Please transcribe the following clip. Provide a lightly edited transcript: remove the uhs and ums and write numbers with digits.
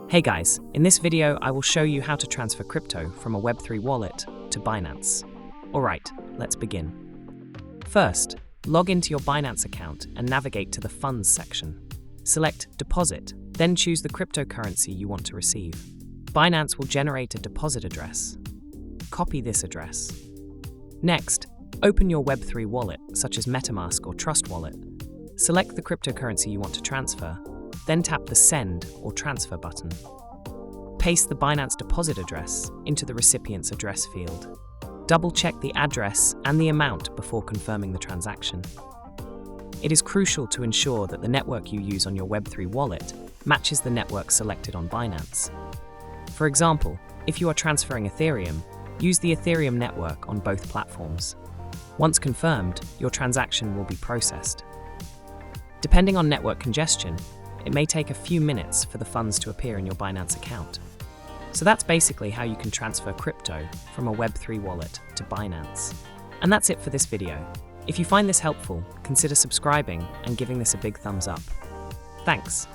Hey guys, in this video I will show you how to transfer crypto from a Web3 wallet to Binance. Alright, let's begin. First, log into your Binance account and navigate to the Funds section. Select Deposit, then choose the cryptocurrency you want to receive. Binance will generate a deposit address. Copy this address. Next, open your Web3 wallet, such as MetaMask or Trust Wallet. Select the cryptocurrency you want to transfer, then tap the Send or Transfer button. Paste the Binance deposit address into the recipient's address field. Double-check the address and the amount before confirming the transaction. It is crucial to ensure that the network you use on your Web3 wallet matches the network selected on Binance. For example, if you are transferring Ethereum, use the Ethereum network on both platforms. Once confirmed, your transaction will be processed. Depending on network congestion, it may take a few minutes for the funds to appear in your Binance account. So that's basically how you can transfer crypto from a Web3 wallet to Binance. And that's it for this video. If you find this helpful, consider subscribing and giving this a big thumbs up. Thanks.